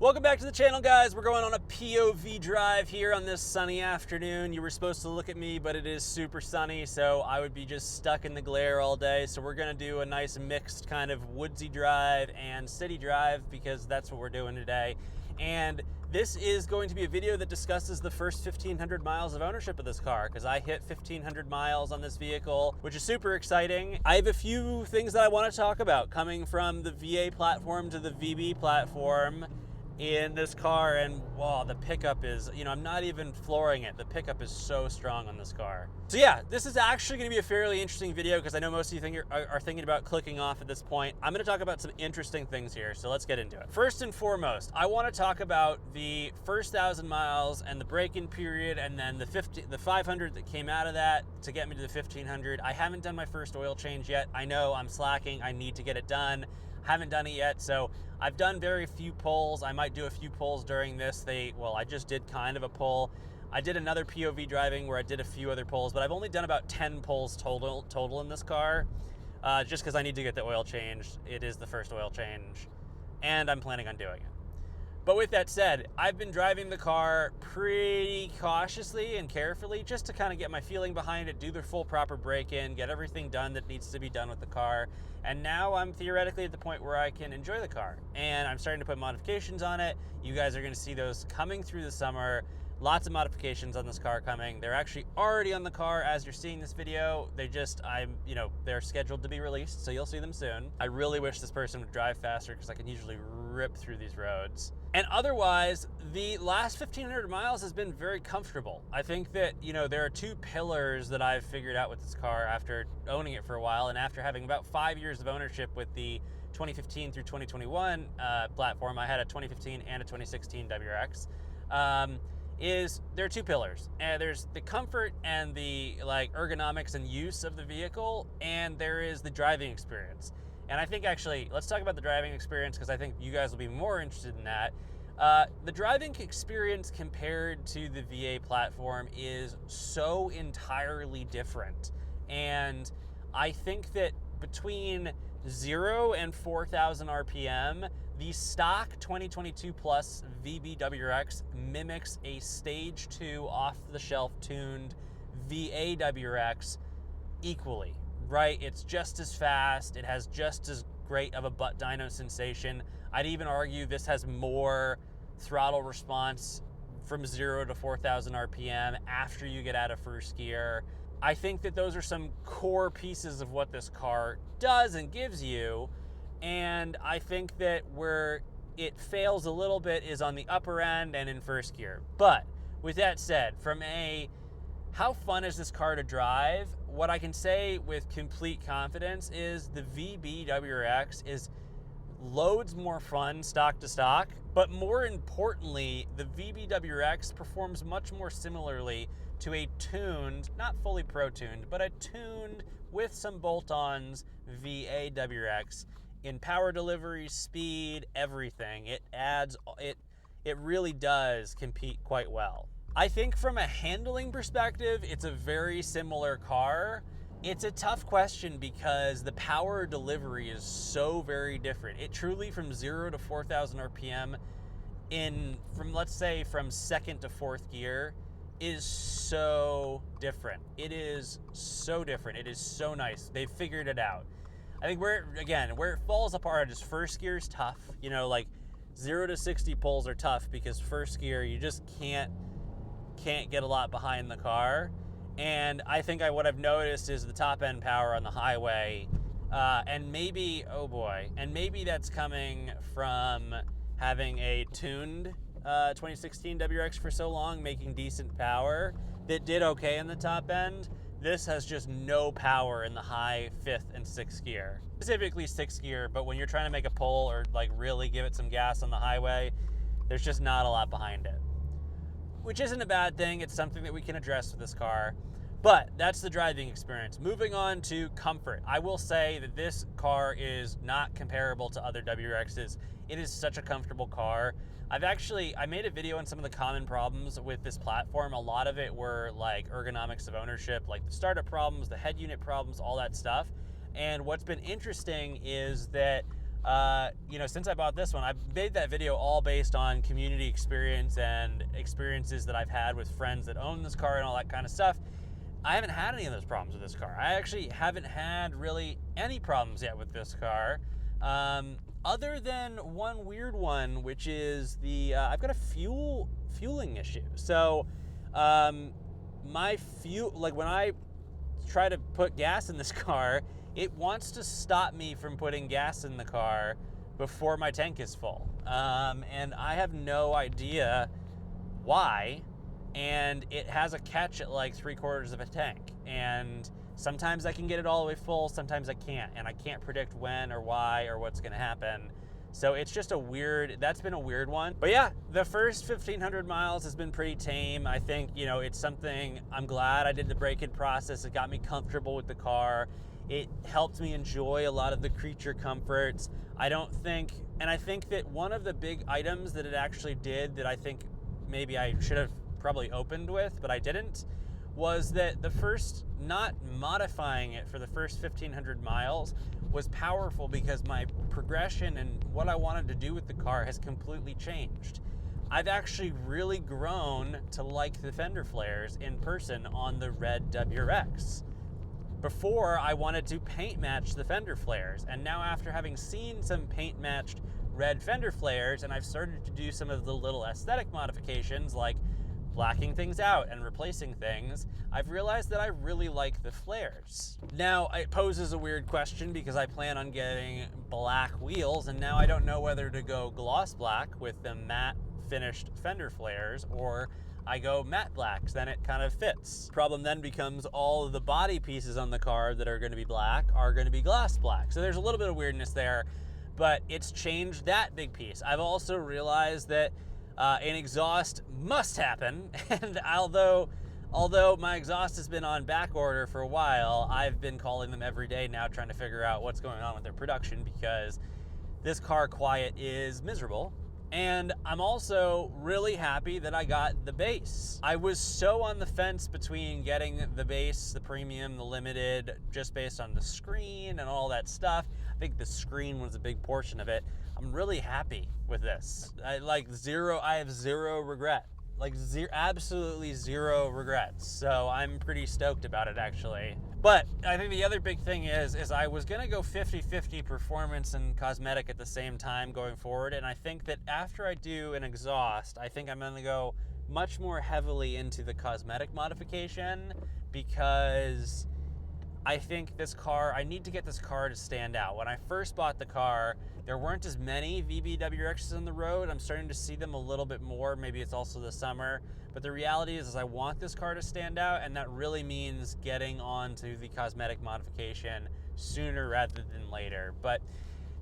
Welcome back to the channel, guys. We're going on a POV drive here on this sunny afternoon. You were supposed to look at me, but it is super sunny, so I would be just stuck in the glare all day. So we're gonna do a nice mixed kind of woodsy drive and city drive because that's what we're doing today. And this is going to be a video that discusses the first 1,500 miles of ownership of this car because I hit 1,500 miles on this vehicle, which is super exciting. I have a few things that I want to talk about coming from the VA platform to the VB platform in this car, and wow, the pickup is, I'm not even flooring it. The pickup is so strong on this car. So yeah, this is actually going to be a fairly interesting video because I know most of you are thinking about clicking off at this point. I'm going to talk about some interesting things here, so let's get into it. First and foremost, I want to talk about the first 1,000 miles and the break-in period, and then the 500 that came out of that to get me to the 1,500. I haven't done my first oil change yet. I know I'm slacking. I need to get it done. Haven't done it yet, so I've done very few pulls. I might do a few pulls during this. I just did kind of a pull. I did another POV driving where I did a few other pulls, but I've only done about 10 pulls total in this car, just because I need to get the oil changed. It is the first oil change, and I'm planning on doing it. But with that said, I've been driving the car pretty cautiously and carefully just to kind of get my feeling behind it, do the full proper break-in, get everything done that needs to be done with the car. And now I'm theoretically at the point where I can enjoy the car. And I'm starting to put modifications on it. You guys are gonna see those coming through the summer. Lots of modifications on this car coming. They're actually already on the car as you're seeing this video. They're scheduled to be released, so you'll see them soon. I really wish this person would drive faster because I can usually rip through these roads. And otherwise, the last 1,500 miles has been very comfortable. I think that, there are two pillars that I've figured out with this car after owning it for a while and after having about 5 years of ownership with the 2015 through 2021 platform. I had a 2015 and a 2016 WRX. There are two pillars. There's the comfort and the ergonomics and use of the vehicle, and there is the driving experience. And I think actually, let's talk about the driving experience because I think you guys will be more interested in that. The driving experience compared to the VA platform is so entirely different. And I think that between 0 and 4,000 RPM, the stock 2022 Plus VB WRX mimics a Stage 2 off-the-shelf tuned VA WRX equally, right? It's just as fast. It has just as great of a butt dyno sensation. I'd even argue this has more throttle response from 0 to 4,000 RPM after you get out of first gear. I think that those are some core pieces of what this car does and gives you. And I think that where it fails a little bit is on the upper end and in first gear. But with that said, from how fun is this car to drive, what I can say with complete confidence is the VB WRX is loads more fun stock to stock, but more importantly, the VB WRX performs much more similarly to a tuned, not fully pro-tuned, but a tuned with some bolt-ons VA WRX in power delivery, speed, everything. It really does compete quite well. I think from a handling perspective, it's a very similar car. It's a tough question because the power delivery is so very different. It truly, from 0 to 4,000 RPM from second to fourth gear, is so different. It is so different. It is so nice. They've figured it out. I think where it falls apart is first gear is tough. 0 to 60 pulls are tough because first gear, you just can't get a lot behind the car. And I think what I've noticed is the top end power on the highway, and maybe that's coming from having a tuned 2016 WRX for so long, making decent power that did okay in the top end. This has just no power in the high 5th and 6th gear, specifically 6th gear, but when you're trying to make a pull or really give it some gas on the highway, there's just not a lot behind it. Which isn't a bad thing. It's something that we can address with this car. But that's the driving experience. Moving on to comfort. I will say that this car is not comparable to other WRXs. It is such a comfortable car. I made a video on some of the common problems with this platform. A lot of it were ergonomics of ownership, like the startup problems, the head unit problems, all that stuff. And what's been interesting is that you know, since I bought this one, I've made that video all based on community experience and experiences that I've had with friends that own this car and all that kind of stuff. I haven't had any of those problems with this car. I actually haven't had really any problems yet with this car, other than one weird one, which is the I've got a fueling issue. So my fuel, like when I try to put gas in this car, it wants to stop me from putting gas in the car before my tank is full. And I have no idea why. And it has a catch at like 3/4 of a tank. And sometimes I can get it all the way full, sometimes I can't. And I can't predict when or why or what's gonna happen. So it's just that's been a weird one. But yeah, the first 1,500 miles has been pretty tame. I think, you know, it's something, I'm glad I did the break-in process. It got me comfortable with the car. It helped me enjoy a lot of the creature comforts. I think that one of the big items that it actually did that I think maybe I should have probably opened with, but I didn't, was that not modifying it for the first 1,500 miles was powerful because my progression and what I wanted to do with the car has completely changed. I've actually really grown to like the fender flares in person on the red WRX. Before, I wanted to paint match the fender flares, and now after having seen some paint matched red fender flares, and I've started to do some of the little aesthetic modifications like blacking things out and replacing things, I've realized that I really like the flares. Now, it poses a weird question because I plan on getting black wheels, and now I don't know whether to go gloss black with the matte finished fender flares or I go matte blacks, then it kind of fits. Problem then becomes all of the body pieces on the car that are gonna be black are gonna be gloss black. So there's a little bit of weirdness there, but it's changed that big piece. I've also realized that an exhaust must happen, and although my exhaust has been on back order for a while, I've been calling them every day now trying to figure out what's going on with their production because this car quiet is miserable. And I'm also really happy that I got the base. I was so on the fence between getting the base, the premium, the limited, just based on the screen and all that stuff. I think the screen was a big portion of it. I'm really happy with this. I have zero regret. Absolutely zero regrets. So I'm pretty stoked about it actually. But I think the other big thing is I was gonna go 50-50 performance and cosmetic at the same time going forward. And I think that after I do an exhaust, I think I'm gonna go much more heavily into the cosmetic modification because I think this car, I need to get this car to stand out. When I first bought the car, there weren't as many VB WRXs on the road. I'm starting to see them a little bit more. Maybe it's also the summer. But the reality is I want this car to stand out, and that really means getting onto the cosmetic modification sooner rather than later. But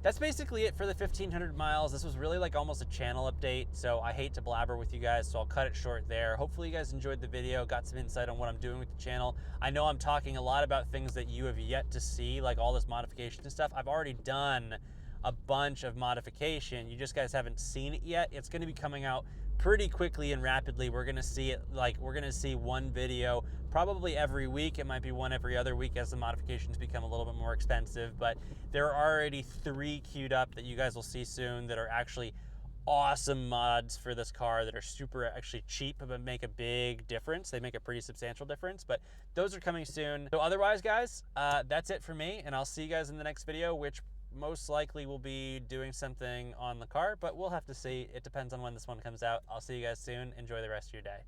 that's basically it for the 1,500 miles. This was really like almost a channel update, so I hate to blabber with you guys, so I'll cut it short there. Hopefully you guys enjoyed the video, got some insight on what I'm doing with the channel. I know I'm talking a lot about things that you have yet to see, like all this modification and stuff. I've already done a bunch of modification. You just guys haven't seen it yet. It's gonna be coming out pretty quickly and rapidly. We're gonna see it, we're gonna see one video probably every week. It might be one every other week as the modifications become a little bit more expensive, but there are already 3 queued up that you guys will see soon that are actually awesome mods for this car that are super actually cheap but make a big difference. They make a pretty substantial difference, but those are coming soon. So otherwise, guys, that's it for me, and I'll see you guys in the next video, which most likely will be doing something on the car, but we'll have to see. It depends on when this one comes out. I'll see you guys soon. Enjoy the rest of your day.